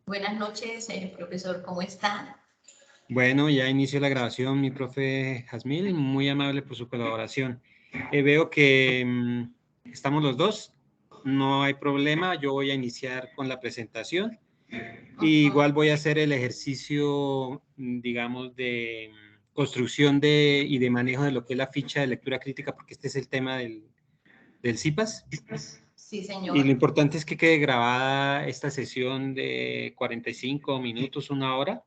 Buenas noches, profesor, ¿cómo está? Bueno, ya inició la grabación mi profe Jazmín, muy amable por su colaboración. Veo que estamos los dos, no hay problema, yo voy a iniciar con la presentación. Y igual voy a hacer el ejercicio, digamos, de construcción y de manejo de lo que es la ficha de lectura crítica, porque este es el tema del CIPAS. Sí, señor. Y lo importante es que quede grabada esta sesión de 45 minutos, 1 hora.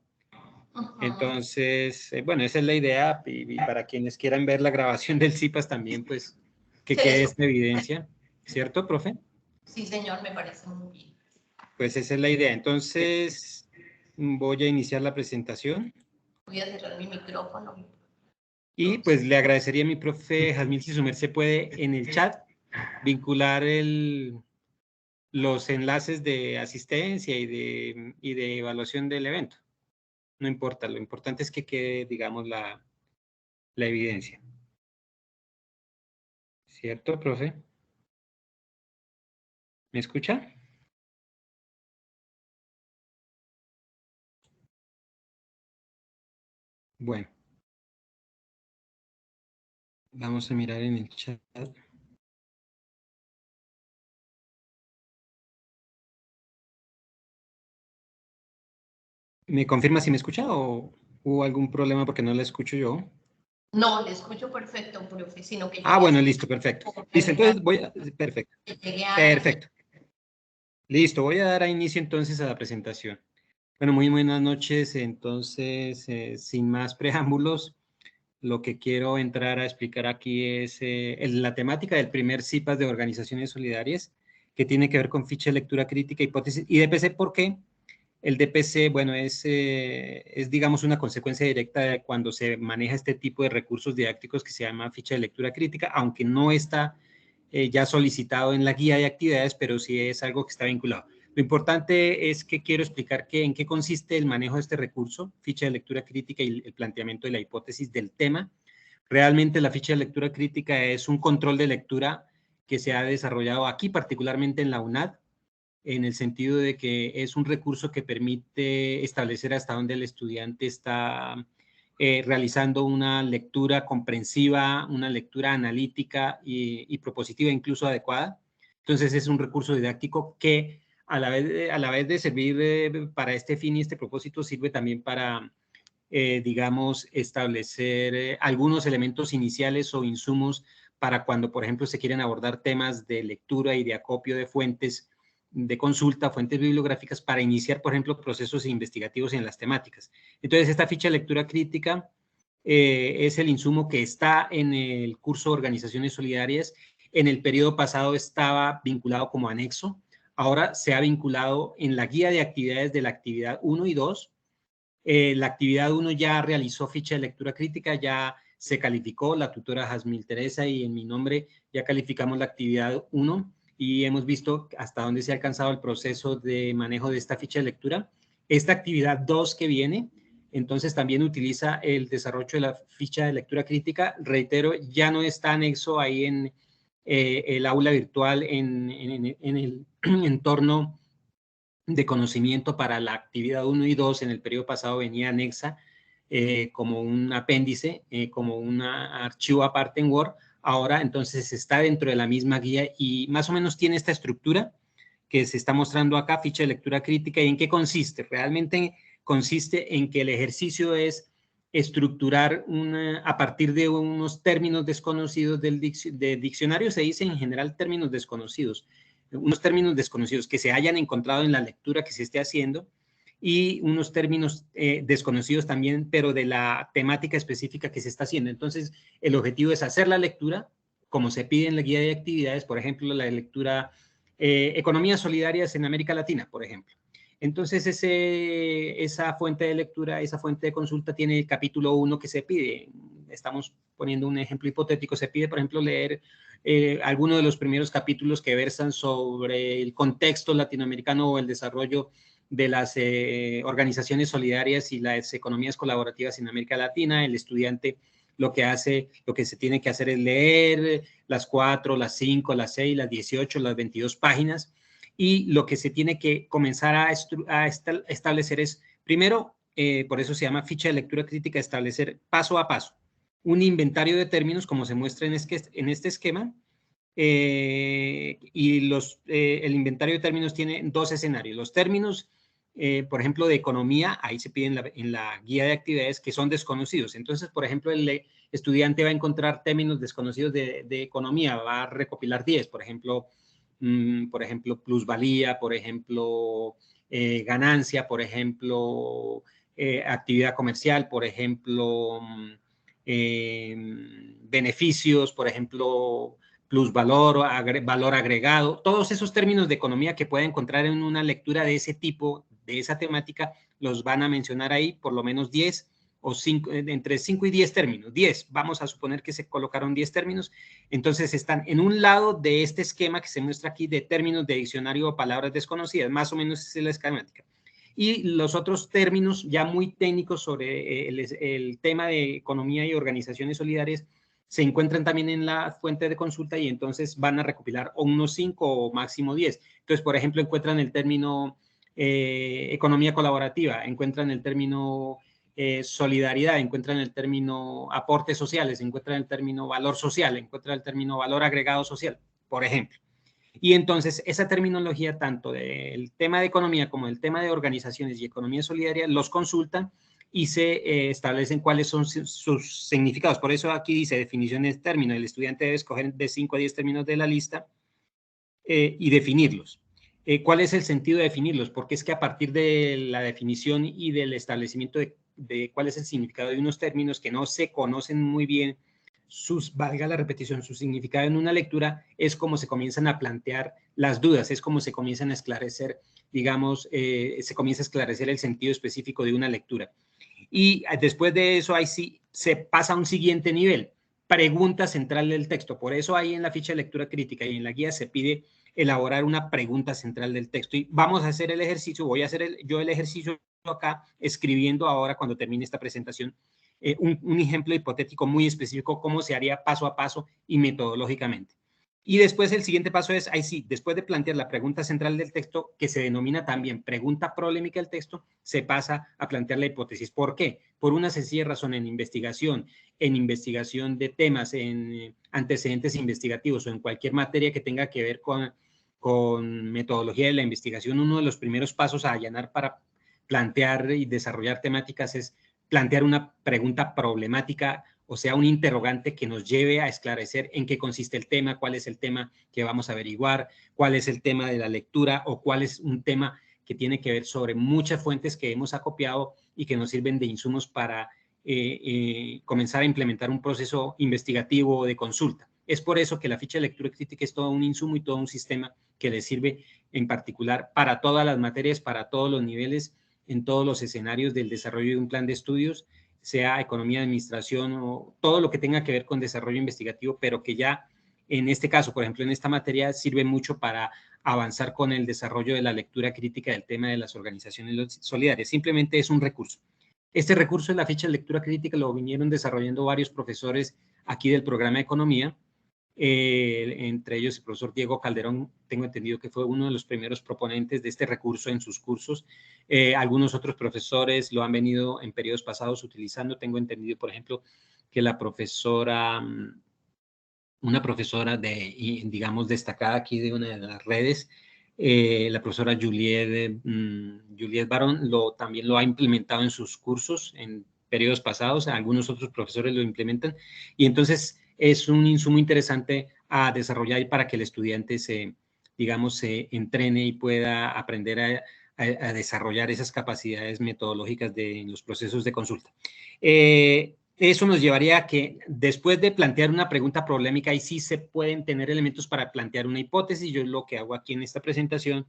Entonces, bueno, esa es la idea, y para quienes quieran ver la grabación del CIPAS también, pues, que quede esta evidencia, ¿cierto, profe? Sí, señor, me parece muy bien. Pues esa es la idea. Entonces, voy a iniciar la presentación. Voy a cerrar mi micrófono. Y pues le agradecería a mi profe Jazmín si su merced puede en el chat vincular los enlaces de asistencia y de evaluación del evento. No importa, lo importante es que quede, digamos, la evidencia. ¿Cierto, profe? ¿Me escucha? Bueno. Vamos a mirar en el chat. ¿Me confirma si me escucha o hubo algún problema porque no la escucho yo? No, le escucho perfecto, profe, sino que yo... Bueno, listo, perfecto. Listo, entonces voy a... Perfecto. Perfecto. Listo, voy a dar a inicio entonces a la presentación. Bueno, muy buenas noches. Entonces, sin más preámbulos, lo que quiero entrar a explicar aquí es la temática del primer CIPAS de organizaciones solidarias, que tiene que ver con ficha de lectura crítica, hipótesis y DPC. ¿Por qué? El DPC, bueno, es digamos, una consecuencia directa de cuando se maneja este tipo de recursos didácticos que se llama ficha de lectura crítica, aunque no está ya solicitado en la guía de actividades, pero sí es algo que está vinculado. Lo importante es que quiero explicar en qué consiste el manejo de este recurso, ficha de lectura crítica y el planteamiento de la hipótesis del tema. Realmente la ficha de lectura crítica es un control de lectura que se ha desarrollado aquí, particularmente en la UNAD, en el sentido de que es un recurso que permite establecer hasta dónde el estudiante está realizando una lectura comprensiva, una lectura analítica y propositiva, incluso adecuada. Entonces es un recurso didáctico que a la vez de servir para este fin y este propósito, sirve también para, digamos, establecer algunos elementos iniciales o insumos para cuando, por ejemplo, se quieren abordar temas de lectura y de acopio de fuentes de consulta, fuentes bibliográficas, para iniciar, por ejemplo, procesos investigativos en las temáticas. Entonces, esta ficha de lectura crítica es el insumo que está en el curso de Organizaciones Solidarias. En el periodo pasado estaba vinculado como anexo, ahora se ha vinculado en la guía de actividades de la actividad 1 y 2. La actividad 1 ya realizó ficha de lectura crítica, ya se calificó, la tutora Jazmín Teresa y en mi nombre ya calificamos la actividad 1 y hemos visto hasta dónde se ha alcanzado el proceso de manejo de esta ficha de lectura. Esta actividad 2 que viene, entonces también utiliza el desarrollo de la ficha de lectura crítica. Reitero, ya no está anexo ahí en el aula virtual, en el entorno de conocimiento para la actividad 1 y 2. En el periodo pasado venía anexa como un apéndice, como un archivo aparte en Word. Ahora entonces está dentro de la misma guía y más o menos tiene esta estructura que se está mostrando acá, ficha de lectura crítica. ¿Y en qué consiste? Realmente consiste en que el ejercicio es estructurar a partir de unos términos desconocidos del diccionario. Se dice en general términos desconocidos, unos términos desconocidos que se hayan encontrado en la lectura que se esté haciendo y unos términos desconocidos también, pero de la temática específica que se está haciendo. Entonces, el objetivo es hacer la lectura, como se pide en la guía de actividades, por ejemplo, la lectura Economías Solidarias en América Latina, por ejemplo. Entonces, esa fuente de lectura, esa fuente de consulta tiene el capítulo 1 que se pide. Estamos poniendo un ejemplo hipotético. Se pide, por ejemplo, leer algunos de los primeros capítulos que versan sobre el contexto latinoamericano o el desarrollo de las organizaciones solidarias y las economías colaborativas en América Latina. El estudiante lo que se tiene que hacer es leer las 4, las 5, las 6, las 18, las 22 páginas, y lo que se tiene que comenzar a establecer es, primero, por eso se llama ficha de lectura crítica, establecer paso a paso un inventario de términos, como se muestra en este esquema, y el inventario de términos tiene dos escenarios. Los términos, por ejemplo, de economía, ahí se pide en la guía de actividades, que son desconocidos. Entonces, por ejemplo, el estudiante va a encontrar términos desconocidos de economía, va a recopilar 10, por ejemplo, plusvalía, por ejemplo, ganancia, por ejemplo, actividad comercial, por ejemplo, beneficios, por ejemplo, plusvalor, valor agregado, todos esos términos de economía que pueda encontrar en una lectura de ese tipo, de esa temática, los van a mencionar ahí, por lo menos 10 o 5, entre 5 y 10 términos, 10, vamos a suponer que se colocaron 10 términos, entonces están en un lado de este esquema que se muestra aquí de términos de diccionario o palabras desconocidas, más o menos es la esquemática. Y los otros términos ya muy técnicos sobre el tema de economía y organizaciones solidarias se encuentran también en la fuente de consulta y entonces van a recopilar unos 5 o máximo 10. Entonces, por ejemplo, encuentran el término economía colaborativa, encuentran el término solidaridad, encuentran el término aportes sociales, encuentran el término valor social, encuentran el término valor agregado social, por ejemplo. Y entonces esa terminología, tanto del tema de economía como del tema de organizaciones y economía solidaria, los consultan y se establecen cuáles son sus significados. Por eso aquí dice definiciones de términos. El estudiante debe escoger de 5 a 10 términos de la lista y definirlos. ¿Cuál es el sentido de definirlos? Porque es que a partir de la definición y del establecimiento de cuál es el significado de unos términos que no se conocen muy bien, valga la repetición, su significado en una lectura, es como se comienzan a plantear las dudas, es como se comienzan a esclarecer, digamos, se comienza a esclarecer el sentido específico de una lectura. Y después de eso, ahí sí se pasa a un siguiente nivel, pregunta central del texto. Por eso ahí en la ficha de lectura crítica y en la guía se pide elaborar una pregunta central del texto. Y vamos a hacer el ejercicio, voy a hacer yo el ejercicio acá, escribiendo ahora cuando termine esta presentación, un ejemplo hipotético muy específico, cómo se haría paso a paso y metodológicamente. Y después el siguiente paso es, ahí sí, después de plantear la pregunta central del texto, que se denomina también pregunta problemática del texto, se pasa a plantear la hipótesis. ¿Por qué? Por una sencilla razón, en investigación de temas, en antecedentes investigativos o en cualquier materia que tenga que ver con metodología de la investigación, uno de los primeros pasos a allanar para plantear y desarrollar temáticas es plantear una pregunta problemática, o sea, un interrogante que nos lleve a esclarecer en qué consiste el tema, cuál es el tema que vamos a averiguar, cuál es el tema de la lectura o cuál es un tema que tiene que ver sobre muchas fuentes que hemos acopiado y que nos sirven de insumos para comenzar a implementar un proceso investigativo o de consulta. Es por eso que la ficha de lectura crítica es todo un insumo y todo un sistema que le sirve en particular para todas las materias, para todos los niveles, en todos los escenarios del desarrollo de un plan de estudios, sea economía, administración o todo lo que tenga que ver con desarrollo investigativo, pero que ya en este caso, por ejemplo, en esta materia sirve mucho para avanzar con el desarrollo de la lectura crítica del tema de las organizaciones solidarias. Simplemente es un recurso. Este recurso de la ficha de lectura crítica lo vinieron desarrollando varios profesores aquí del programa de economía, entre ellos el profesor Diego Calderón, tengo entendido que fue uno de los primeros proponentes de este recurso en sus cursos. Algunos otros profesores lo han venido en periodos pasados utilizando. Tengo entendido, por ejemplo, que una profesora digamos, destacada aquí de una de las redes, la profesora Juliet Barón, también lo ha implementado en sus cursos en periodos pasados. Algunos otros profesores lo implementan. Y entonces es un insumo interesante a desarrollar para que el estudiante se entrene y pueda aprender a desarrollar esas capacidades metodológicas de los procesos de consulta. Eso nos llevaría a que después de plantear una pregunta problemática, ahí sí se pueden tener elementos para plantear una hipótesis. Yo lo que hago aquí en esta presentación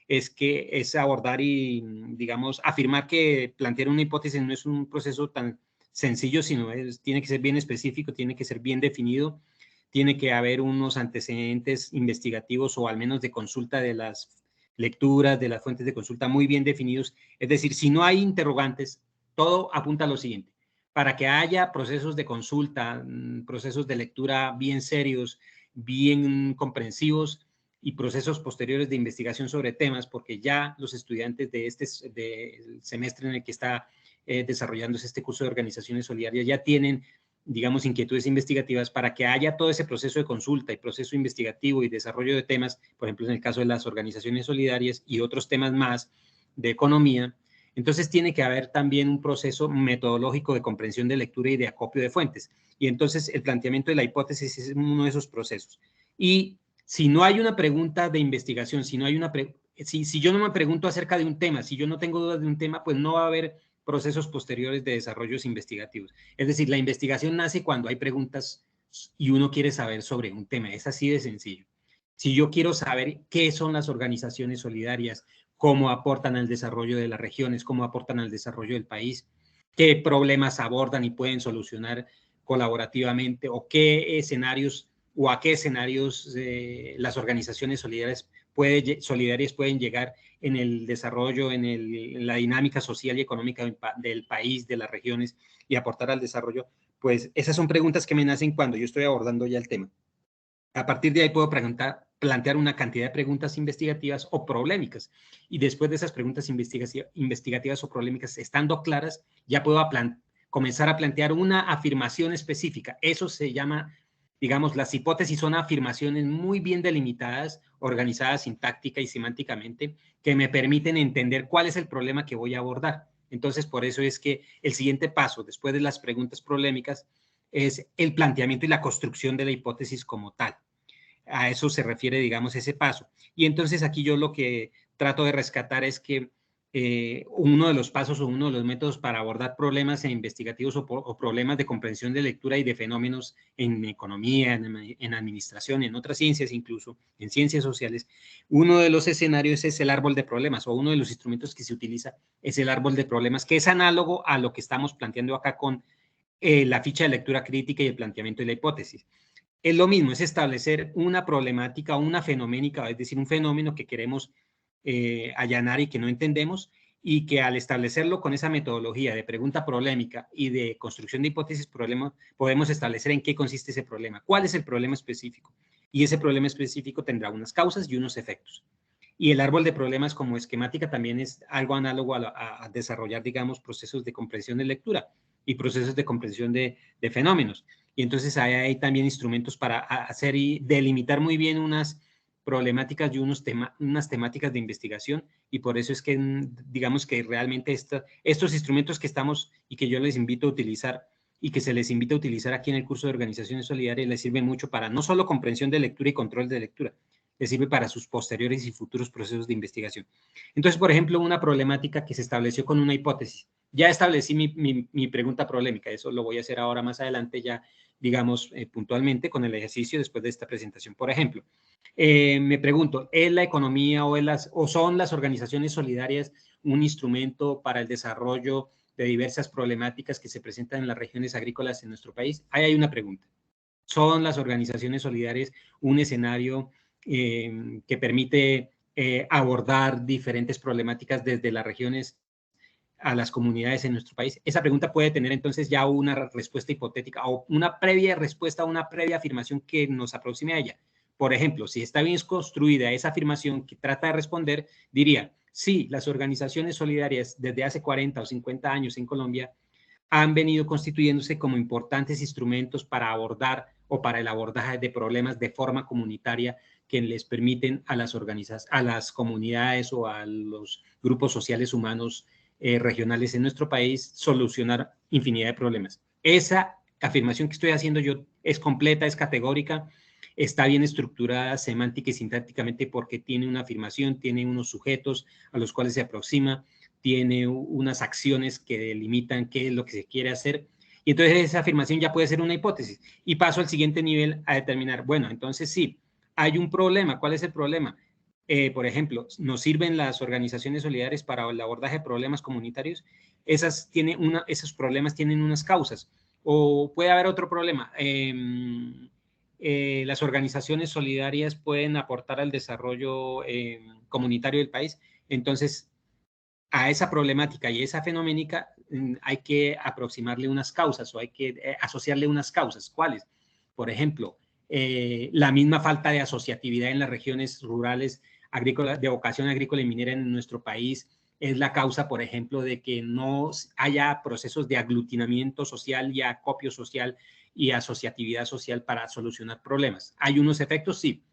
es abordar y, digamos, afirmar que plantear una hipótesis no es un proceso tan sencillo, sino tiene que ser bien específico, tiene que ser bien definido, tiene que haber unos antecedentes investigativos o al menos de consulta de las lecturas, de las fuentes de consulta muy bien definidos. Es decir, si no hay interrogantes, todo apunta a lo siguiente. para que haya procesos de consulta, procesos de lectura bien serios, bien comprensivos y procesos posteriores de investigación sobre temas, porque ya los estudiantes del semestre en el que está desarrollándose este curso de organizaciones solidarias ya tienen, digamos, inquietudes investigativas para que haya todo ese proceso de consulta y proceso investigativo y desarrollo de temas, por ejemplo, en el caso de las organizaciones solidarias y otros temas más de economía. Entonces tiene que haber también un proceso metodológico de comprensión de lectura y de acopio de fuentes. Y entonces el planteamiento de la hipótesis es uno de esos procesos. Y si no hay una pregunta de investigación, si yo no me pregunto acerca de un tema, si yo no tengo dudas de un tema, pues no va a haber procesos posteriores de desarrollos investigativos. Es decir, la investigación nace cuando hay preguntas y uno quiere saber sobre un tema. Es así de sencillo. Si yo quiero saber qué son las organizaciones solidarias, cómo aportan al desarrollo de las regiones, cómo aportan al desarrollo del país, qué problemas abordan y pueden solucionar colaborativamente o qué escenarios o a qué escenarios las organizaciones solidarias pueden llegar en el desarrollo, en la dinámica social y económica del país, de las regiones y aportar al desarrollo, pues esas son preguntas que me nacen cuando yo estoy abordando ya el tema. A partir de ahí puedo plantear una cantidad de preguntas investigativas o polémicas. Y después de esas preguntas investigativas o polémicas, estando claras, ya puedo comenzar a plantear una afirmación específica. Eso se llama, digamos, las hipótesis son afirmaciones muy bien delimitadas, organizadas sintáctica y semánticamente, que me permiten entender cuál es el problema que voy a abordar. Entonces, por eso es que el siguiente paso, después de las preguntas polémicas, es el planteamiento y la construcción de la hipótesis como tal. A eso se refiere, digamos, ese paso. Y entonces aquí yo lo que trato de rescatar es que uno de los pasos o uno de los métodos para abordar problemas investigativos o problemas de comprensión de lectura y de fenómenos en economía, en administración, en otras ciencias incluso, en ciencias sociales, uno de los escenarios es el árbol de problemas o uno de los instrumentos que se utiliza es el árbol de problemas, que es análogo a lo que estamos planteando acá con la ficha de lectura crítica y el planteamiento de la hipótesis. Es lo mismo, es establecer una problemática o una fenoménica, es decir, un fenómeno que queremos allanar y que no entendemos, y que al establecerlo con esa metodología de pregunta problemática y de construcción de hipótesis problema, podemos establecer en qué consiste ese problema, cuál es el problema específico. Y ese problema específico tendrá unas causas y unos efectos. Y el árbol de problemas como esquemática también es algo análogo a desarrollar, digamos, procesos de comprensión de lectura y procesos de comprensión de fenómenos. Y entonces hay también instrumentos para hacer y delimitar muy bien unas problemáticas y unas temáticas de investigación, y por eso es que digamos que realmente estos instrumentos que estamos y que yo les invito a utilizar y que se les invita a utilizar aquí en el curso de Organizaciones Solidarias les sirven mucho para no solo comprensión de lectura y control de lectura, les sirve para sus posteriores y futuros procesos de investigación. Entonces, por ejemplo, una problemática que se estableció con una hipótesis. Ya establecí mi pregunta problemática, eso lo voy a hacer ahora más adelante ya, digamos, puntualmente con el ejercicio después de esta presentación. Por ejemplo, me pregunto, ¿es la economía o son las organizaciones solidarias un instrumento para el desarrollo de diversas problemáticas que se presentan en las regiones agrícolas en nuestro país? Ahí hay una pregunta. ¿Son las organizaciones solidarias un escenario que permite abordar diferentes problemáticas desde las regiones a las comunidades en nuestro país? Esa pregunta puede tener entonces ya una respuesta hipotética o una previa respuesta, una previa afirmación que nos aproxime a ella. Por ejemplo, si está bien construida esa afirmación que trata de responder, diría, sí, las organizaciones solidarias desde hace 40 o 50 años en Colombia han venido constituyéndose como importantes instrumentos para abordar o para el abordaje de problemas de forma comunitaria que les permiten a las comunidades o a los grupos sociales humanos regionales en nuestro país solucionar infinidad de problemas. Esa afirmación que estoy haciendo yo es completa, es categórica, está bien estructurada semántica y sintácticamente porque tiene una afirmación, tiene unos sujetos a los cuales se aproxima, tiene unas acciones que delimitan qué es lo que se quiere hacer. Y entonces esa afirmación ya puede ser una hipótesis. Y paso al siguiente nivel a determinar, bueno, entonces sí, hay un problema. ¿Cuál es el problema? Por ejemplo, ¿nos sirven las organizaciones solidarias para el abordaje de problemas comunitarios? Esos problemas tienen unas causas. O puede haber otro problema. Las organizaciones solidarias pueden aportar al desarrollo comunitario del país. Entonces, a esa problemática y esa fenoménica hay que aproximarle unas causas o hay que asociarle unas causas. ¿Cuáles? Por ejemplo, la misma falta de asociatividad en las regiones rurales agrícolas, de vocación agrícola y minera en nuestro país, es la causa, por ejemplo, de que no haya procesos de aglutinamiento social y acopio social y asociatividad social para solucionar problemas. ¿Hay unos efectos? Sí.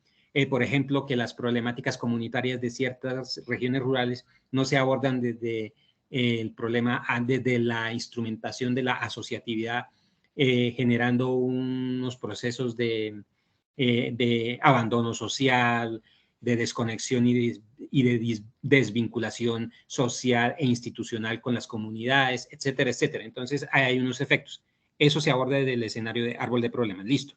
Por ejemplo, que las problemáticas comunitarias de ciertas regiones rurales no se abordan desde el problema, desde la instrumentación de la asociatividad, generando unos procesos de abandono social, de desconexión y de desvinculación social e institucional con las comunidades, etcétera, etcétera. Entonces, hay unos efectos. Eso se aborda desde el escenario de árbol de problemas. Listo.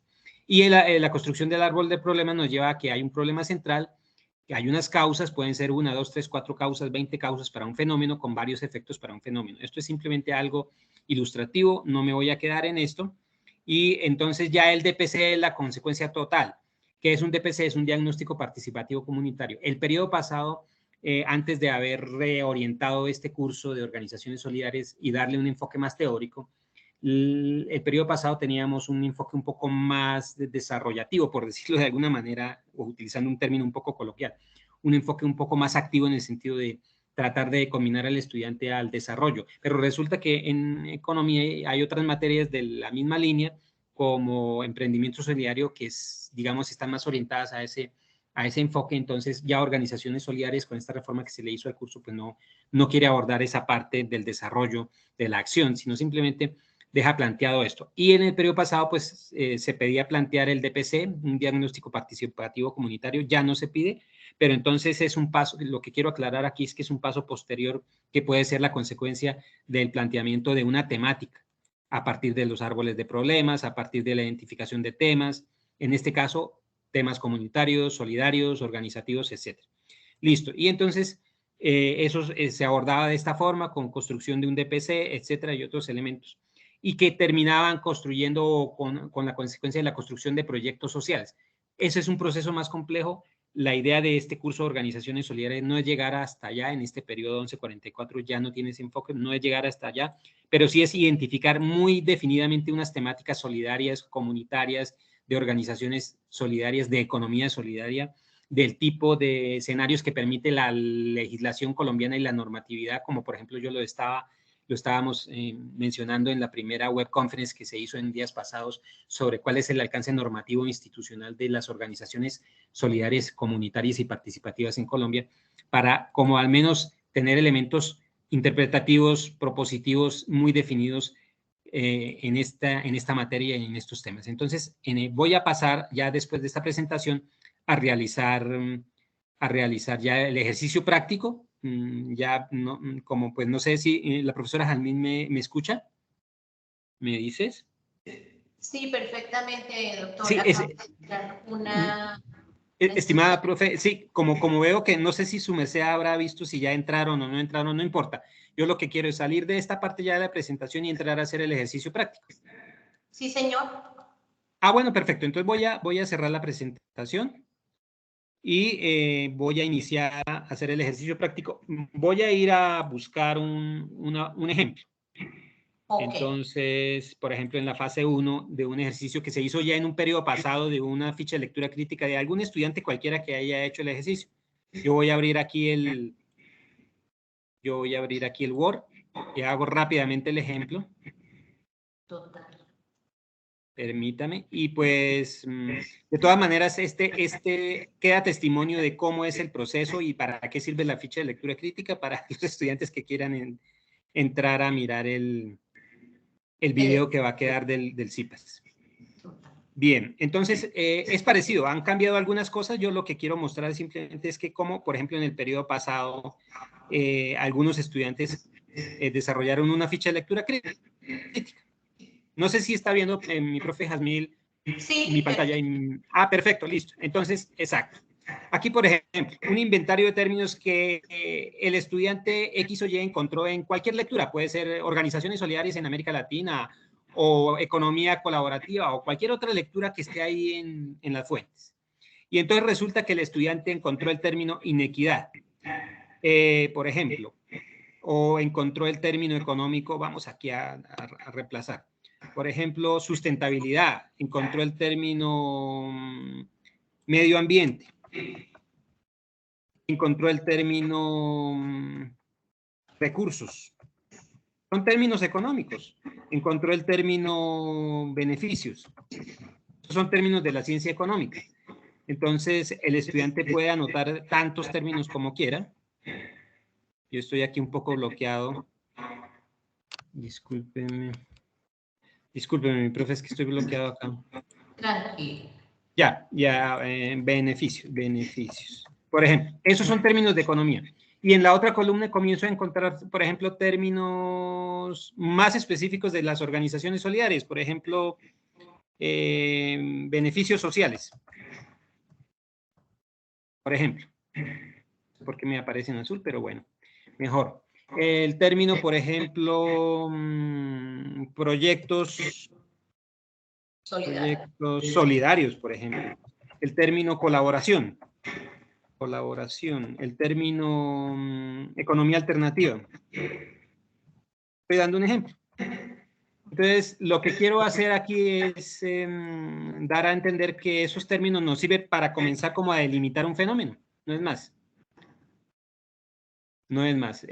Y la construcción del árbol de problemas nos lleva a que hay un problema central, que hay unas causas, pueden ser 1, 2, 3, 4 causas, 20 causas para un fenómeno con varios efectos para un fenómeno. Esto es simplemente algo ilustrativo, no me voy a quedar en esto. Y entonces ya el DPC es la consecuencia total. ¿Qué es un DPC? Es un diagnóstico participativo comunitario. El periodo pasado, antes de haber reorientado este curso de organizaciones solidarias y darle un enfoque más teórico, el periodo pasado teníamos un enfoque un poco más desarrollativo, por decirlo de alguna manera, o utilizando un término un poco coloquial, un enfoque un poco más activo en el sentido de tratar de combinar al estudiante al desarrollo. Pero resulta que en economía hay otras materias de la misma línea, como emprendimiento solidario, que es, digamos, están más orientadas a ese enfoque. Entonces ya organizaciones solidarias con esta reforma que se le hizo al curso, pues no quiere abordar esa parte del desarrollo de la acción, sino simplemente deja planteado esto. Y en el periodo pasado, pues, se pedía plantear el DPC, un diagnóstico participativo comunitario, ya no se pide, pero entonces es un paso, lo que quiero aclarar aquí es que es un paso posterior que puede ser la consecuencia del planteamiento de una temática, a partir de los árboles de problemas, a partir de la identificación de temas, en este caso, temas comunitarios, solidarios, organizativos, etc. Listo. Y entonces, eso se abordaba de esta forma, con construcción de un DPC, etcétera, y otros elementos, y que terminaban construyendo con la consecuencia de la construcción de proyectos sociales. Ese es un proceso más complejo. La idea de este curso de organizaciones solidarias no es llegar hasta allá, en este periodo 1144 ya no tiene ese enfoque, no es llegar hasta allá, pero sí es identificar muy definidamente unas temáticas solidarias, comunitarias, de organizaciones solidarias, de economía solidaria, del tipo de escenarios que permite la legislación colombiana y la normatividad, como por ejemplo yo lo estábamos mencionando en la primera web conference que se hizo en días pasados sobre cuál es el alcance normativo institucional de las organizaciones solidarias, comunitarias y participativas en Colombia, para como al menos tener elementos interpretativos, propositivos muy definidos en esta materia y en estos temas. Entonces, voy a pasar ya después de esta presentación a realizar ya el ejercicio práctico. Ya, no, como pues no sé si la profesora Jazmín me escucha. ¿Me dices? Sí, perfectamente, doctor. Sí, estimada profe, sí, como veo que no sé si su merced habrá visto si ya entraron o no entraron, no importa. Yo lo que quiero es salir de esta parte ya de la presentación y entrar a hacer el ejercicio práctico. Sí, señor. Ah, bueno, perfecto. Entonces voy a cerrar la presentación y voy a iniciar a hacer el ejercicio práctico. Voy a ir a buscar un ejemplo. Okay. Entonces, por ejemplo, en la fase 1 de un ejercicio que se hizo ya en un periodo pasado de una ficha de lectura crítica de algún estudiante cualquiera que haya hecho el ejercicio. Yo voy a abrir aquí el Word y hago rápidamente el ejemplo. Total. Permítame. Y pues, de todas maneras, este queda testimonio de cómo es el proceso y para qué sirve la ficha de lectura crítica para los estudiantes que quieran entrar a mirar el video que va a quedar del CIPAS. Bien, entonces es parecido, han cambiado algunas cosas. Yo lo que quiero mostrar simplemente es que como, por ejemplo, en el periodo pasado, algunos estudiantes desarrollaron una ficha de lectura crítica. No sé si está viendo mi profe Jazmín sí, mi pantalla. Perfecto, listo. Entonces, exacto. Aquí, por ejemplo, un inventario de términos que el estudiante X o Y encontró en cualquier lectura. Puede ser organizaciones solidarias en América Latina o economía colaborativa o cualquier otra lectura que esté ahí en las fuentes. Y entonces resulta que el estudiante encontró el término inequidad. Por ejemplo, o encontró el término económico, vamos aquí a reemplazar. Por ejemplo, sustentabilidad, encontró el término medio ambiente, encontró el término recursos. Son términos económicos. Encontró el término beneficios. Son términos de la ciencia económica. Entonces, el estudiante puede anotar tantos términos como quiera. Yo estoy aquí un poco bloqueado. Discúlpenme. Discúlpenme, mi profe, es que estoy bloqueado acá. Tranquilo. Ya, beneficios. Por ejemplo, esos son términos de economía. Y en la otra columna comienzo a encontrar, por ejemplo, términos más específicos de las organizaciones solidarias. Por ejemplo, beneficios sociales. Por ejemplo. No sé por qué me aparece en azul, pero bueno, mejor. El término, por ejemplo, proyectos solidarios, por ejemplo. El término colaboración. El término economía alternativa. Estoy dando un ejemplo. Entonces, lo que quiero hacer aquí es dar a entender que esos términos nos sirven para comenzar como a delimitar un fenómeno, no es más. No es más.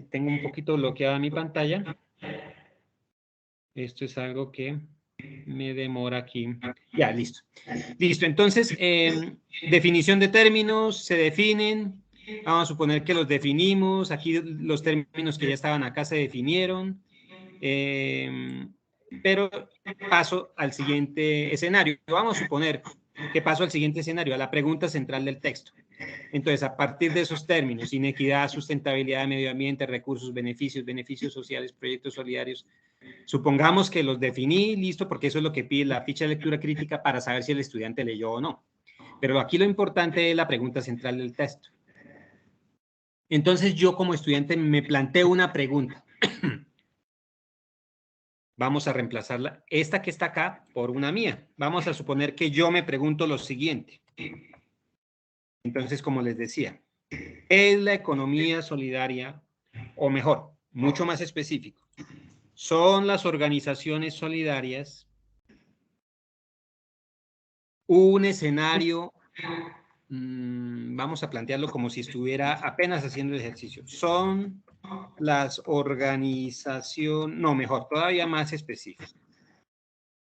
Tengo un poquito bloqueada mi pantalla. Esto es algo que me demora aquí. Ya, listo. Listo, entonces, definición de términos, se definen. Vamos a suponer que los definimos. Aquí los términos que ya estaban acá se definieron. Pero paso al siguiente escenario. Vamos a suponer que paso al siguiente escenario, a la pregunta central del texto. Entonces, a partir de esos términos, inequidad, sustentabilidad, medio ambiente, recursos, beneficios sociales, proyectos solidarios, supongamos que los definí, listo, porque eso es lo que pide la ficha de lectura crítica para saber si el estudiante leyó o no. Pero aquí lo importante es la pregunta central del texto. Entonces, yo como estudiante me planteo una pregunta. Vamos a reemplazarla, esta que está acá, por una mía. Vamos a suponer que yo me pregunto lo siguiente. Entonces, como les decía, ¿es la economía solidaria, o mejor, mucho más específico, son las organizaciones solidarias un escenario, vamos a plantearlo como si estuviera apenas haciendo el ejercicio, son las organizaciones, no, mejor, todavía más específico.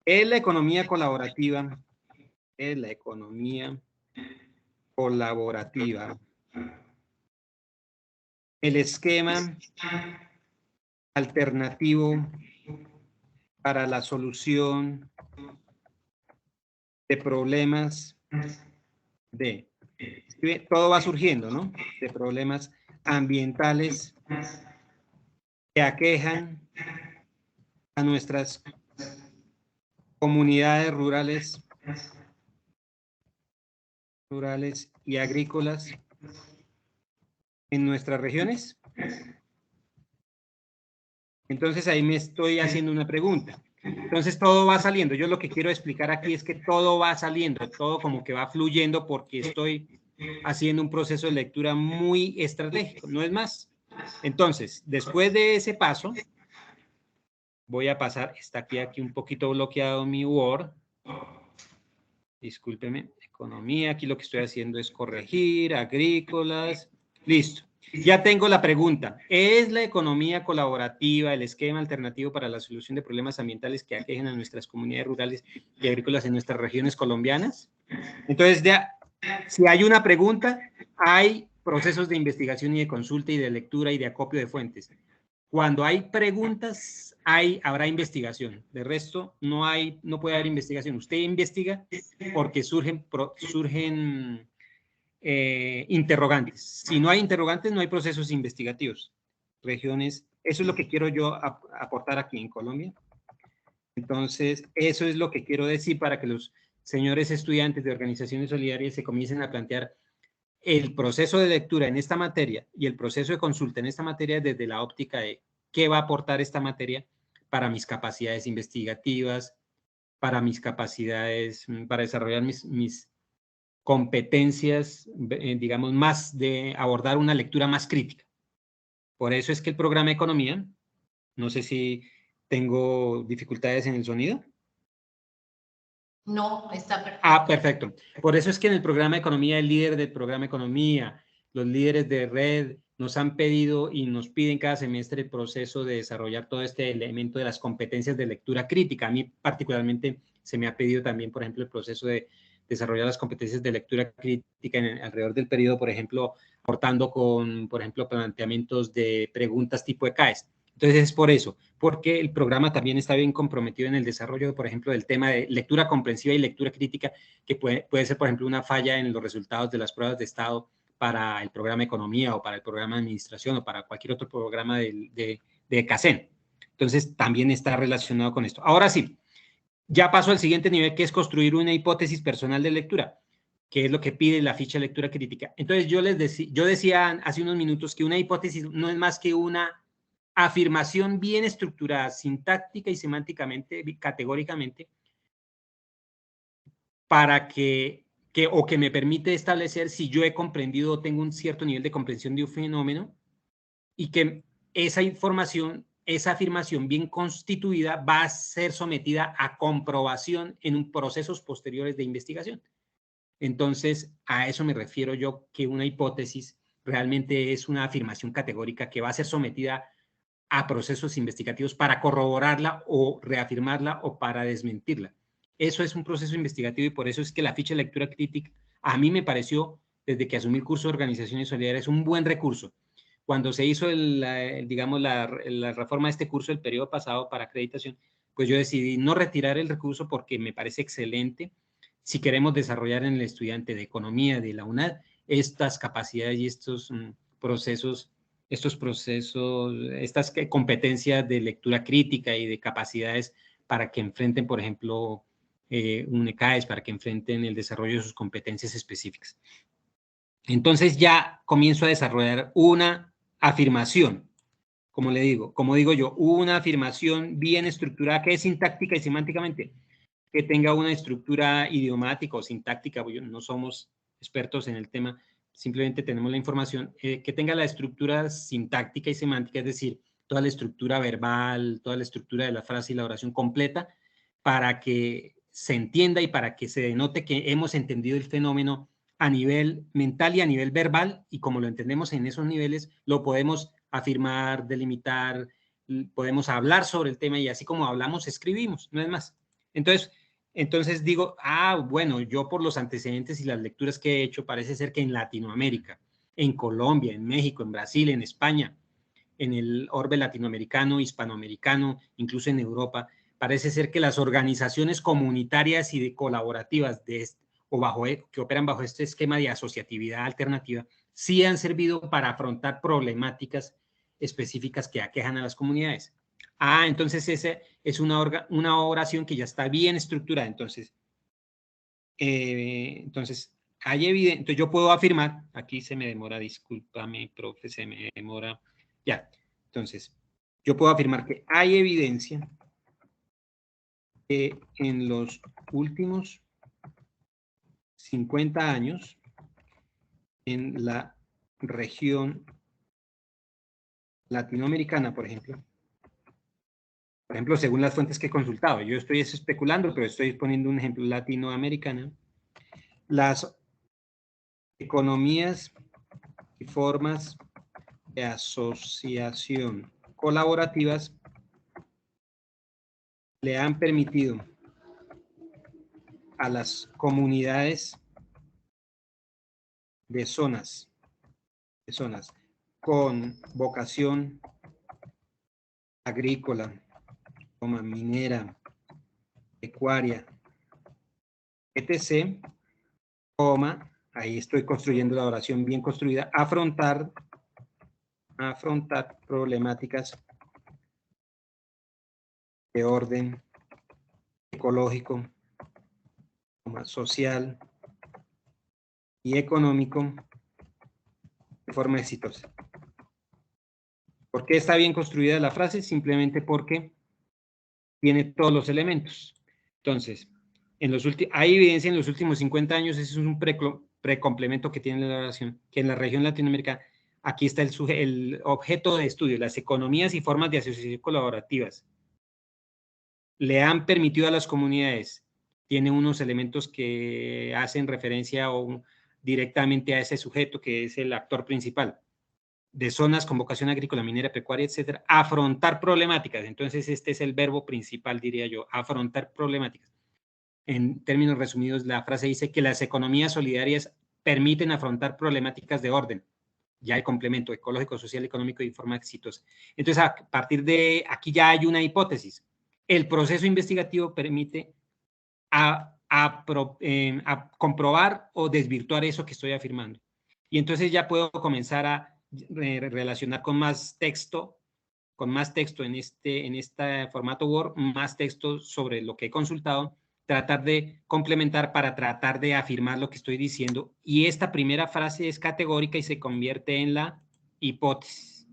¿Es la economía colaborativa? ¿Es la economía colaborativa el esquema alternativo para la solución de problemas todo va surgiendo, ¿no? De problemas ambientales que aquejan a nuestras comunidades rurales y agrícolas en nuestras regiones. Entonces ahí me estoy haciendo una pregunta. Entonces todo va saliendo. Yo lo que quiero explicar aquí es que todo va saliendo, todo como que va fluyendo porque estoy haciendo un proceso de lectura muy estratégico, no es más. Entonces, después de ese paso, voy a pasar, está aquí un poquito bloqueado mi Word. Discúlpeme, economía, aquí lo que estoy haciendo es corregir, agrícolas, listo. Ya tengo la pregunta. ¿Es la economía colaborativa el esquema alternativo para la solución de problemas ambientales que aquejan a nuestras comunidades rurales y agrícolas en nuestras regiones colombianas? Entonces, ya, si hay una pregunta, hay procesos de investigación y de consulta y de lectura y de acopio de fuentes. Cuando hay preguntas, habrá investigación. De resto, no puede haber investigación. Usted investiga porque surgen interrogantes. Si no hay interrogantes, no hay procesos investigativos. Regiones, eso es lo que quiero yo aportar aquí en Colombia. Entonces, eso es lo que quiero decir para que los señores estudiantes de organizaciones solidarias se comiencen a plantear el proceso de lectura en esta materia y el proceso de consulta en esta materia desde la óptica de qué va a aportar esta materia para mis capacidades investigativas, para mis capacidades, para desarrollar mis competencias, digamos, más de abordar una lectura más crítica. Por eso es que el programa de economía, no sé si tengo dificultades en el sonido. No, está perfecto. Ah, perfecto. Por eso es que en el programa de economía, el líder del programa de economía, los líderes de red nos han pedido y nos piden cada semestre el proceso de desarrollar todo este elemento de las competencias de lectura crítica. A mí particularmente se me ha pedido también, por ejemplo, el proceso de desarrollar las competencias de lectura crítica alrededor del periodo, por ejemplo, aportando con, por ejemplo, planteamientos de preguntas tipo ECAES. Entonces es por eso, porque el programa también está bien comprometido en el desarrollo, por ejemplo, del tema de lectura comprensiva y lectura crítica, que puede ser, por ejemplo, una falla en los resultados de las pruebas de estado para el programa de economía o para el programa de administración o para cualquier otro programa de CACEN. Entonces, también está relacionado con esto. Ahora sí, ya paso al siguiente nivel, que es construir una hipótesis personal de lectura, que es lo que pide la ficha de lectura crítica. Entonces, yo decía hace unos minutos que una hipótesis no es más que una afirmación bien estructurada, sintáctica y semánticamente, categóricamente, para que me permite establecer si yo he comprendido o tengo un cierto nivel de comprensión de un fenómeno y que esa información, esa afirmación bien constituida va a ser sometida a comprobación en procesos posteriores de investigación. Entonces, a eso me refiero yo, que una hipótesis realmente es una afirmación categórica que va a ser sometida a procesos investigativos para corroborarla o reafirmarla o para desmentirla. Eso es un proceso investigativo y por eso es que la ficha de lectura crítica a mí me pareció, desde que asumí el curso de Organizaciones Solidarias, un buen recurso. Cuando se hizo, digamos, la reforma de este curso el periodo pasado para acreditación, pues yo decidí no retirar el recurso porque me parece excelente si queremos desarrollar en el estudiante de economía de la UNAD estas capacidades y estos procesos, estas competencias de lectura crítica y de capacidades para que enfrenten, por ejemplo, un ECAES, para que enfrenten el desarrollo de sus competencias específicas. Entonces ya comienzo a desarrollar una afirmación, como digo yo, una afirmación bien estructurada, que es sintáctica y semánticamente, que tenga una estructura idiomática o sintáctica, no somos expertos en el tema, simplemente tenemos la información, que tenga la estructura sintáctica y semántica, es decir, toda la estructura verbal, toda la estructura de la frase y la oración completa, para que se entienda y para que se denote que hemos entendido el fenómeno a nivel mental y a nivel verbal, y como lo entendemos en esos niveles, lo podemos afirmar, delimitar, podemos hablar sobre el tema y así como hablamos, escribimos, no es más. Entonces digo, bueno, yo por los antecedentes y las lecturas que he hecho, parece ser que en Latinoamérica, en Colombia, en México, en Brasil, en España, en el orbe latinoamericano, hispanoamericano, incluso en Europa, parece ser que las organizaciones comunitarias y colaborativas que operan bajo este esquema de asociatividad alternativa sí han servido para afrontar problemáticas específicas que aquejan a las comunidades. Entonces esa es una oración que ya está bien estructurada. Entonces hay evidencia, entonces yo puedo afirmar, aquí se me demora, discúlpame, profe, se me demora, ya. Entonces, yo puedo afirmar que hay evidencia que en los últimos 50 años, en la región latinoamericana, por ejemplo, según las fuentes que he consultado, yo estoy especulando, pero estoy poniendo un ejemplo, latinoamericana, las economías y formas de asociación colaborativas le han permitido a las comunidades de zonas con vocación agrícola, minera, pecuaria, etc., ahí estoy construyendo la oración bien construida, afrontar problemáticas de orden ecológico, social y económico de forma exitosa. ¿Por qué está bien construida la frase? Simplemente porque tiene todos los elementos. Entonces, hay evidencia en los últimos 50 años, ese es un precomplemento que tiene la oración, que en la región latinoamericana Aquí está el objeto de estudio, las economías y formas de asociación colaborativas. Le han permitido a las comunidades, tiene unos elementos que hacen referencia directamente a ese sujeto que es el actor principal, de zonas con vocación agrícola, minera, pecuaria, etcétera, afrontar problemáticas. Entonces, este es el verbo principal, diría yo, afrontar problemáticas. En términos resumidos, la frase dice que las economías solidarias permiten afrontar problemáticas de orden. Ya el complemento ecológico, social, económico y forma exitosa. Entonces, a partir de aquí ya hay una hipótesis. El proceso investigativo permite comprobar o desvirtuar eso que estoy afirmando. Y entonces ya puedo comenzar a relacionar con más texto en este formato Word, más texto sobre lo que he consultado, tratar de complementar para tratar de afirmar lo que estoy diciendo. Y esta primera frase es categórica y se convierte en la hipótesis.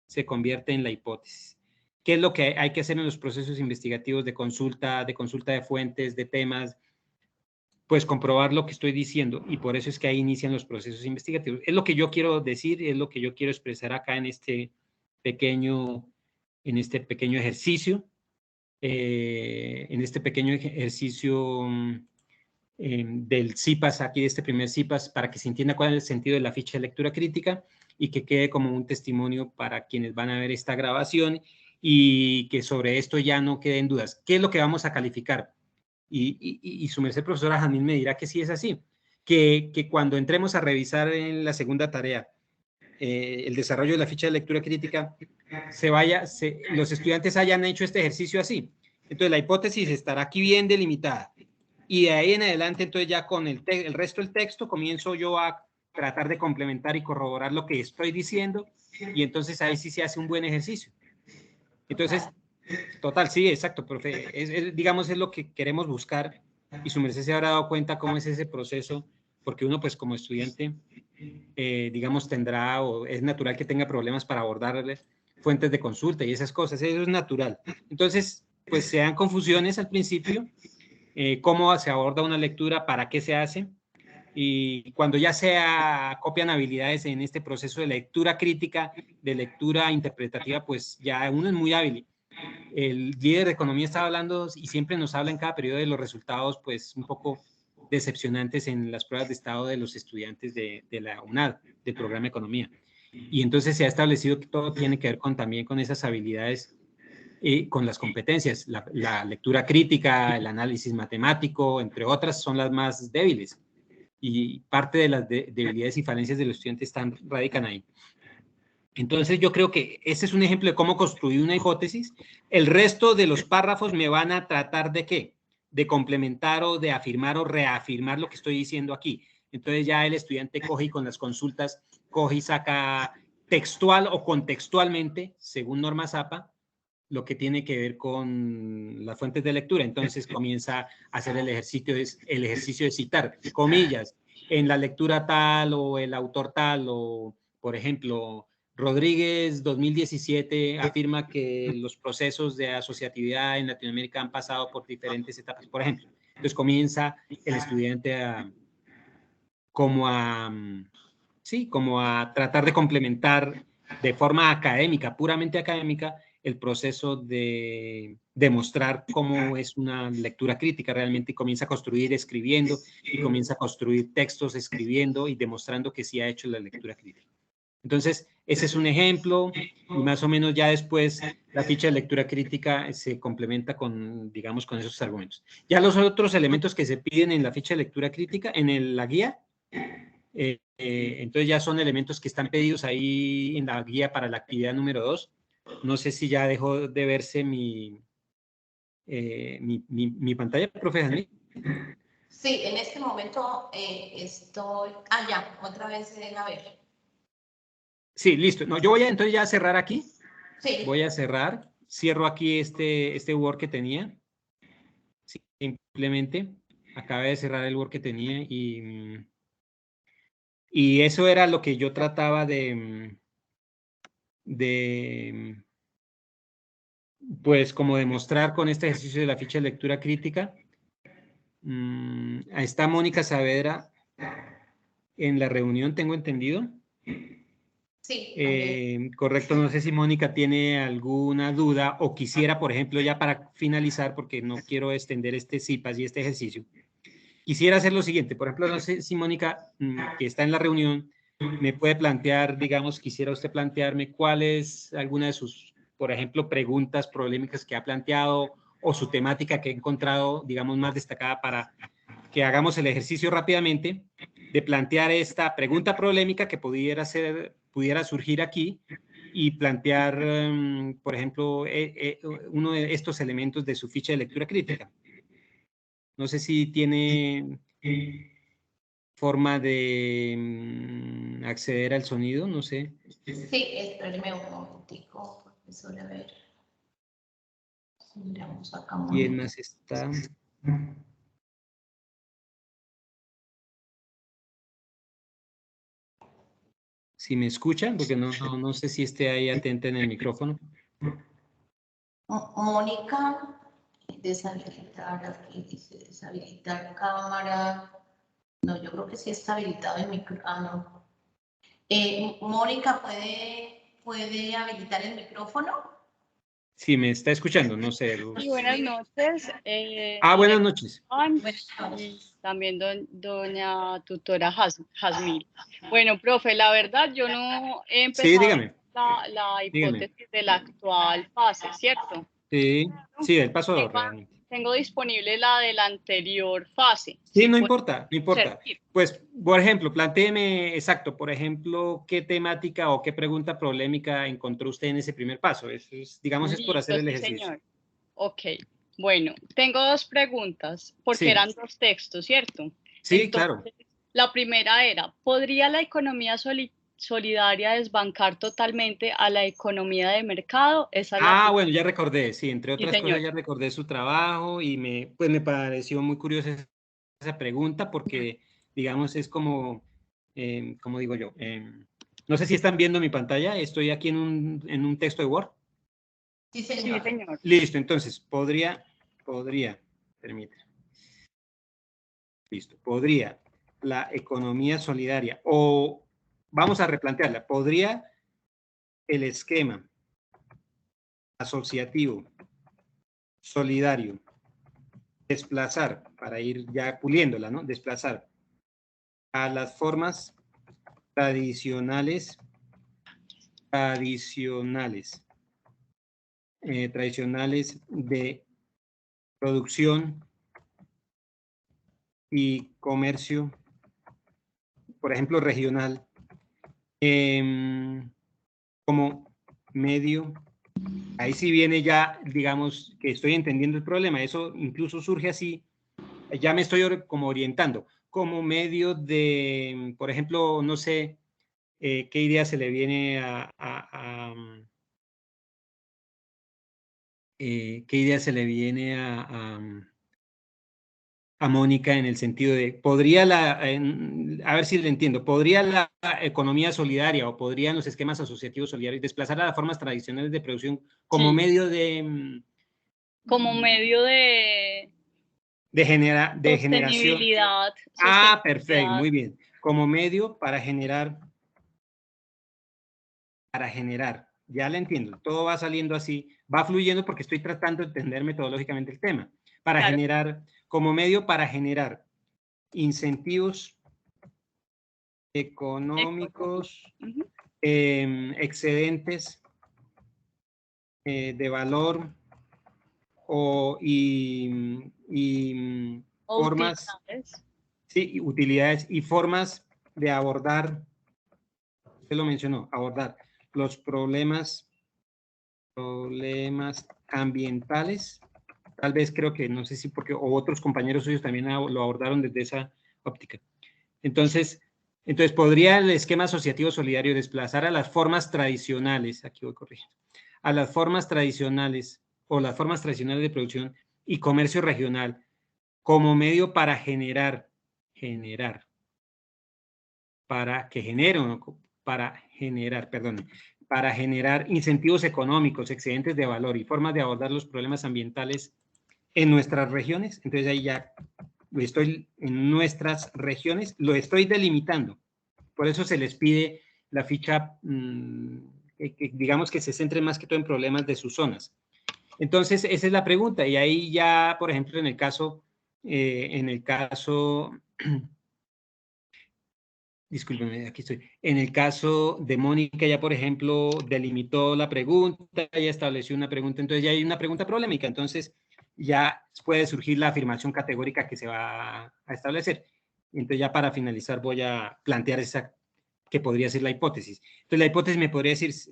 Se convierte en la hipótesis. ¿Qué es lo que hay que hacer en los procesos investigativos de consulta de fuentes, de temas? Pues comprobar lo que estoy diciendo, y por eso es que ahí inician los procesos investigativos. Es lo que yo quiero decir, es lo que yo quiero expresar acá en este pequeño ejercicio, del CIPAS, aquí de este primer CIPAS, para que se entienda cuál es el sentido de la ficha de lectura crítica y que quede como un testimonio para quienes van a ver esta grabación y que sobre esto ya no queden dudas. ¿Qué es lo que vamos a calificar? Y su merced profesora Jamil me dirá que sí es así, que cuando entremos a revisar en la segunda tarea el desarrollo de la ficha de lectura crítica, los estudiantes hayan hecho este ejercicio así. Entonces la hipótesis estará aquí bien delimitada. Y de ahí en adelante, entonces ya con el resto del texto comienzo yo a tratar de complementar y corroborar lo que estoy diciendo, y entonces ahí sí se hace un buen ejercicio. Entonces, total, sí, exacto, profe. Digamos, es lo que queremos buscar, y su merced se habrá dado cuenta cómo es ese proceso, porque uno, pues, como estudiante, digamos, tendrá, o es natural que tenga problemas para abordar fuentes de consulta y esas cosas, eso es natural. Entonces, pues, se dan confusiones al principio, cómo se aborda una lectura, para qué se hace, y cuando ya se acopian habilidades en este proceso de lectura crítica, de lectura interpretativa, pues ya uno es muy hábil. El líder de economía estaba hablando y siempre nos habla en cada periodo de los resultados, pues un poco decepcionantes en las pruebas de estado de los estudiantes de la UNAD, del programa de economía. Y entonces se ha establecido que todo tiene que ver también con esas habilidades, con las competencias. La lectura crítica, el análisis matemático, entre otras, son las más débiles. Y parte de las debilidades y falencias de los estudiantes radican ahí. Entonces yo creo que ese es un ejemplo de cómo construir una hipótesis. El resto de los párrafos me van a tratar de ¿qué? De complementar o de afirmar o reafirmar lo que estoy diciendo aquí. Entonces ya el estudiante coge y con las consultas coge y saca textual o contextualmente, según norma Zapa, lo que tiene que ver con las fuentes de lectura. Entonces comienza a hacer el ejercicio de citar, comillas, en la lectura tal o el autor tal, o por ejemplo, Rodríguez 2017 afirma que los procesos de asociatividad en Latinoamérica han pasado por diferentes etapas, por ejemplo. Entonces comienza el estudiante como a tratar de complementar de forma académica, puramente académica, el proceso de demostrar cómo es una lectura crítica realmente, y comienza a construir escribiendo, y comienza a construir textos escribiendo y demostrando que sí ha hecho la lectura crítica. Entonces, ese es un ejemplo, y más o menos ya después la ficha de lectura crítica se complementa con, digamos, con esos argumentos. Ya los otros elementos que se piden en la ficha de lectura crítica, en la guía, entonces ya son elementos que están pedidos ahí en la guía para la actividad número 2. No sé si ya dejó de verse mi pantalla, profe Janine. Sí, en este momento estoy... Ah, ya, otra vez se deja ver. Sí, listo. No, yo voy a entonces ya cerrar aquí. Sí. Voy a cerrar. Cierro aquí este Word que tenía. Simplemente acabé de cerrar el Word que tenía y eso era lo que yo trataba pues como demostrar con este ejercicio de la ficha de lectura crítica. Está Mónica Saavedra en la reunión, tengo entendido. Sí. Correcto, no sé si Mónica tiene alguna duda o quisiera, por ejemplo, ya para finalizar, porque no quiero extender este CIPAS y este ejercicio, quisiera hacer lo siguiente. Por ejemplo, no sé si Mónica, que está en la reunión, me puede plantear, digamos, quisiera usted plantearme cuál es alguna de sus, por ejemplo, preguntas polémicas que ha planteado o su temática que he encontrado, digamos, más destacada para que hagamos el ejercicio rápidamente de plantear esta pregunta polémica que pudiera surgir aquí y plantear, por ejemplo, uno de estos elementos de su ficha de lectura crítica. No sé si tiene forma de acceder al sonido, no sé. Sí, espéreme un momentico, profesor, a ver. Miramos acá. ¿Quién más está? Si me escuchan, porque no sé si esté ahí atenta en el micrófono. Mónica, deshabilitar, aquí dice deshabilitar cámara. No, yo creo que sí está habilitado el micrófono. Mónica, ¿puede habilitar el micrófono? Si me está escuchando, no sé. Sí, buenas noches. Buenas noches. Y también doña tutora Jazmín. Bueno, profe, la verdad yo no he empezado dígame. La hipótesis de la actual fase, ¿cierto? Sí, del paso realmente. Tengo disponible la de la anterior fase. Sí, no importa. Pues, por ejemplo, plantéeme, exacto, por ejemplo, qué temática o qué pregunta polémica encontró usted en ese primer paso. Eso es, digamos, es por hacer el ejercicio. Señor. Ok, bueno, tengo dos preguntas, porque eran dos textos, ¿cierto? Sí, entonces, claro. La primera era, ¿podría la economía solidaria desbancar totalmente a la economía de mercado? Bueno, ya recordé, sí, entre otras cosas ya recordé su trabajo y me pareció muy curiosa esa pregunta porque, digamos, es como digo yo, no sé si están viendo mi pantalla, estoy aquí en un texto de Word. Sí, señor. Sí, señor. Listo, entonces, podría, permítame. Listo, podría la economía solidaria, o vamos a replantearla, podría el esquema asociativo solidario desplazar, para ir ya puliéndola, ¿no? Desplazar a las formas tradicionales de producción y comercio, por ejemplo, regional, como medio. Ahí sí viene ya, digamos, que estoy entendiendo el problema. Eso incluso surge así, ya me estoy como orientando, como medio de, por ejemplo, no sé, qué idea se le viene qué idea se le viene a Mónica en el sentido de, ¿podría a ver si le entiendo, ¿podría la economía solidaria o podrían los esquemas asociativos solidarios desplazar a las formas tradicionales de producción como medio de... Como medio de generación? Perfecto, muy bien. Como medio para generar, ya le entiendo, todo va saliendo así, va fluyendo porque estoy tratando de entender metodológicamente el tema. Para generar, como medio para generar incentivos económicos, excedentes de valor y formas, utilidades y formas de abordar, usted lo mencionó, abordar los problemas ambientales. Tal vez creo que, no sé si porque, o otros compañeros suyos también lo abordaron desde esa óptica. Entonces, ¿podría el esquema asociativo solidario desplazar a las formas tradicionales, aquí voy corrigiendo, a las formas tradicionales o las formas tradicionales de producción y comercio regional como medio para generar incentivos económicos, excedentes de valor y formas de abordar los problemas ambientales en nuestras regiones? Entonces ahí ya en nuestras regiones, lo estoy delimitando. Por eso se les pide la ficha, digamos que se centre más que todo en problemas de sus zonas. Entonces, esa es la pregunta. Y ahí ya, por ejemplo, en el caso, discúlpeme, aquí estoy. En el caso de Mónica, ya, por ejemplo, delimitó la pregunta, ya estableció una pregunta, entonces ya hay una pregunta problemática, entonces ya puede surgir la afirmación categórica que se va a establecer. Entonces ya para finalizar voy a plantear esa que podría ser la hipótesis. Entonces la hipótesis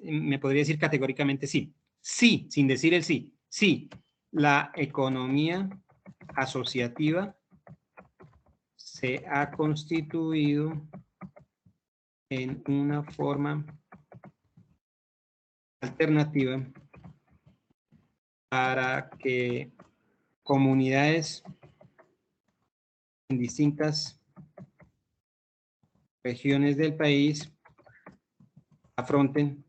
me podría decir categóricamente sí. Sí, sin decir el sí. Sí, la economía asociativa se ha constituido en una forma alternativa para que comunidades en distintas regiones del país afronten,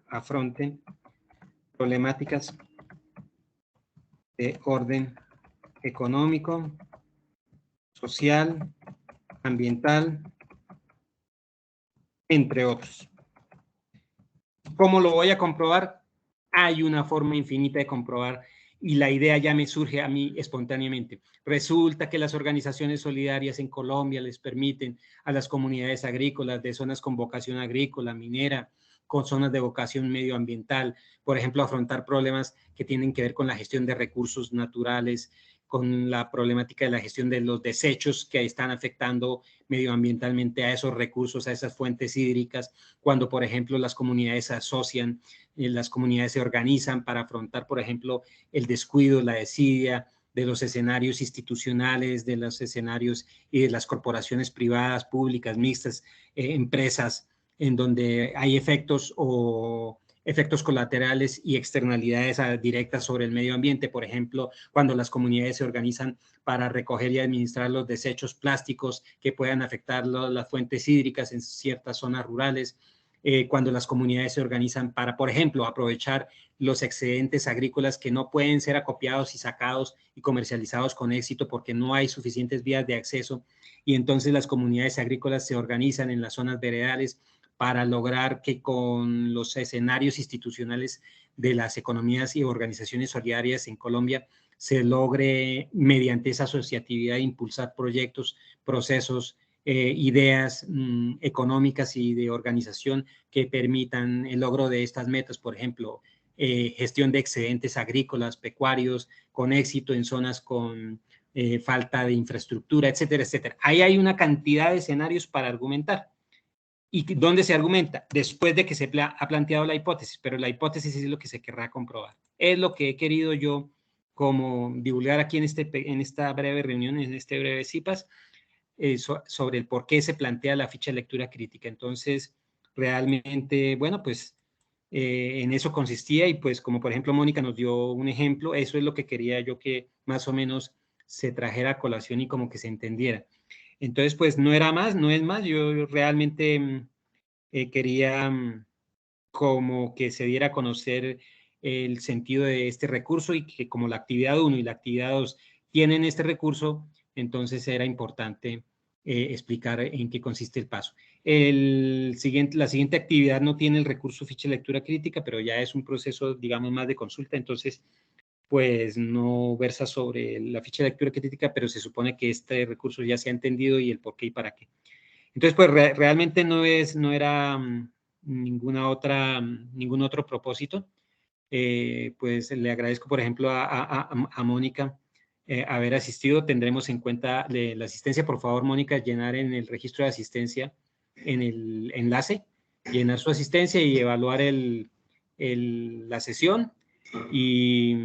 afronten problemáticas de orden económico, social, ambiental, entre otros. ¿Cómo lo voy a comprobar? Hay una forma infinita de comprobar y la idea ya me surge a mí espontáneamente. Resulta que las organizaciones solidarias en Colombia les permiten a las comunidades agrícolas de zonas con vocación agrícola, minera, con zonas de vocación medioambiental, por ejemplo, afrontar problemas que tienen que ver con la gestión de recursos naturales, con la problemática de la gestión de los desechos que están afectando medioambientalmente a esos recursos, a esas fuentes hídricas, cuando, por ejemplo, las comunidades se asocian, las comunidades se organizan para afrontar, por ejemplo, el descuido, la desidia de los escenarios institucionales, de los escenarios y de las corporaciones privadas, públicas, mixtas, empresas, en donde hay efectos colaterales y externalidades directas sobre el medio ambiente. Por ejemplo, cuando las comunidades se organizan para recoger y administrar los desechos plásticos que puedan afectar las fuentes hídricas en ciertas zonas rurales, cuando las comunidades se organizan para, por ejemplo, aprovechar los excedentes agrícolas que no pueden ser acopiados y sacados y comercializados con éxito porque no hay suficientes vías de acceso, y entonces las comunidades agrícolas se organizan en las zonas veredales para lograr que con los escenarios institucionales de las economías y organizaciones solidarias en Colombia se logre, mediante esa asociatividad, impulsar proyectos, procesos, ideas económicas y de organización que permitan el logro de estas metas, por ejemplo, gestión de excedentes agrícolas, pecuarios, con éxito en zonas con falta de infraestructura, etcétera, etcétera. Ahí hay una cantidad de escenarios para argumentar. ¿Y dónde se argumenta? Después de que se ha planteado la hipótesis, pero la hipótesis es lo que se querrá comprobar. Es lo que he querido yo como divulgar aquí en esta breve reunión, en este breve CIPAS, sobre el por qué se plantea la ficha de lectura crítica. Entonces, realmente, bueno, pues en eso consistía, y pues como por ejemplo Mónica nos dio un ejemplo, eso es lo que quería yo que más o menos se trajera a colación y como que se entendiera. Entonces, pues no era más, no es más, yo realmente quería como que se diera a conocer el sentido de este recurso, y que como la actividad 1 y la actividad 2 tienen este recurso, entonces era importante explicar en qué consiste el paso. La siguiente actividad no tiene el recurso ficha de lectura crítica, pero ya es un proceso, digamos, más de consulta, entonces pues no versa sobre la ficha de lectura crítica, pero se supone que este recurso ya se ha entendido y el por qué y para qué. Entonces, pues realmente no era ningún otro propósito. Pues le agradezco, por ejemplo, a Mónica haber asistido. Tendremos en cuenta la asistencia. Por favor, Mónica, llenar en el registro de asistencia, en el enlace, llenar su asistencia y evaluar la sesión y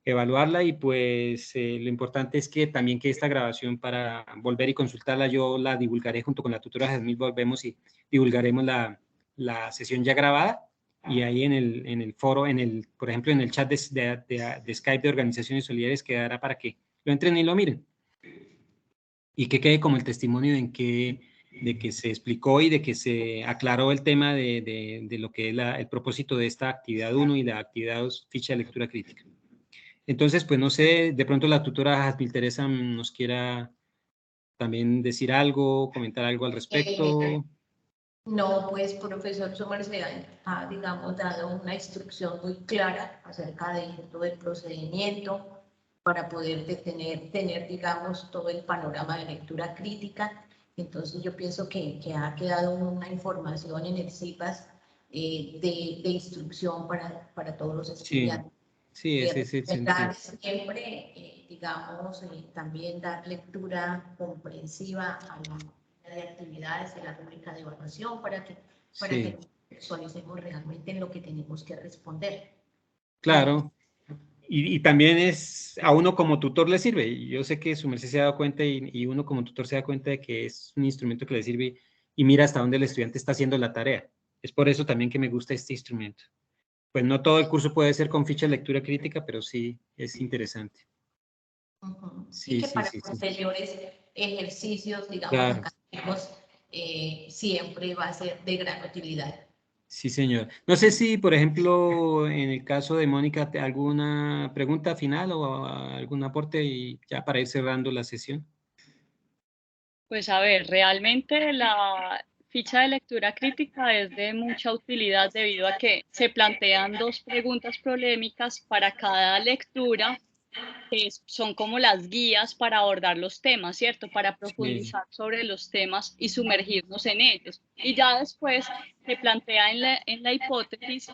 evaluarla. Y pues lo importante es que también que esta grabación, para volver y consultarla, yo la divulgaré junto con la tutora Jasmine. Volvemos y divulgaremos la sesión ya grabada, y ahí en el foro, por ejemplo, en el chat de Skype de Organizaciones Solidarias, quedará para que lo entren y lo miren, y que quede como el testimonio de que se explicó y de que se aclaró el tema de lo que es el propósito de esta actividad 1 y la actividad 2, ficha de lectura crítica. Entonces, pues no sé, de pronto la tutora Jasmine Teresa nos quiera también decir algo, comentar algo al respecto. No, pues profesor Sommer se ha, digamos, dado una instrucción muy clara acerca de todo el procedimiento para poder tener, digamos, todo el panorama de lectura crítica. Entonces yo pienso que ha quedado una información en el CIPAS de instrucción para todos los estudiantes. Sí, ese es el sentido. Siempre, digamos, también dar lectura comprensiva a la de actividades de la rúbrica de evaluación para que visualicemos realmente en lo que tenemos que responder. Claro, y también es, a uno como tutor le sirve. Yo sé que su merced se ha dado cuenta y uno como tutor se da cuenta de que es un instrumento que le sirve y mira hasta dónde el estudiante está haciendo la tarea. Es por eso también que me gusta este instrumento. Pues no todo el curso puede ser con ficha de lectura crítica, pero sí es interesante. Sí, que para posteriores ejercicios, digamos, claro, académicos, siempre va a ser de gran utilidad. Sí, señor. No sé si, por ejemplo, en el caso de Mónica, alguna pregunta final o algún aporte y ya para ir cerrando la sesión. Pues a ver, realmente la ficha de lectura crítica es de mucha utilidad debido a que se plantean dos preguntas polémicas para cada lectura, que son como las guías para abordar los temas, ¿cierto? Para profundizar sobre los temas y sumergirnos en ellos. Y ya después se plantea en la hipótesis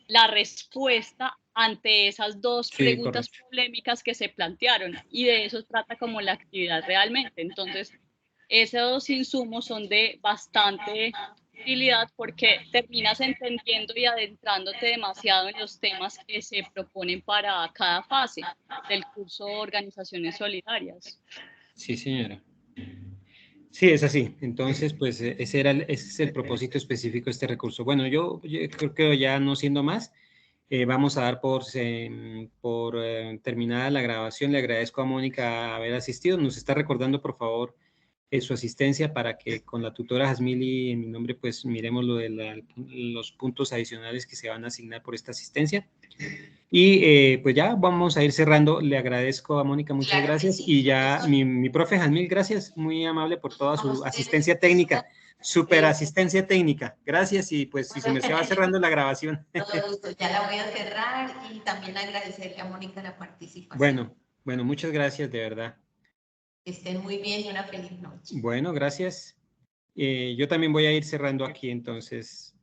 la respuesta ante esas dos preguntas polémicas que se plantearon. Y de eso trata como la actividad realmente. Entonces, esos insumos son de bastante utilidad porque terminas entendiendo y adentrándote demasiado en los temas que se proponen para cada fase del curso Organizaciones Solidarias. Sí, señora. Sí, es así. Entonces, pues ese es el propósito específico de este recurso. Bueno, yo creo que ya no siendo más, vamos a dar por terminada la grabación. Le agradezco a Mónica haber asistido. Nos está recordando, por favor, su asistencia para que con la tutora Jasmili en mi nombre, pues miremos lo de los puntos adicionales que se van a asignar por esta asistencia. Y pues ya vamos a ir cerrando. Le agradezco a Mónica, muchas gracias. Sí. Y ya mi profe Jasmil, gracias, muy amable por toda su asistencia técnica, súper asistencia técnica. Gracias y pues si se me va cerrando la grabación. Todo gusto, ya la voy a cerrar y también agradecerle a Mónica la participación. Bueno, muchas gracias de verdad. Que estén muy bien y una feliz noche. Bueno, gracias. Yo también voy a ir cerrando aquí entonces.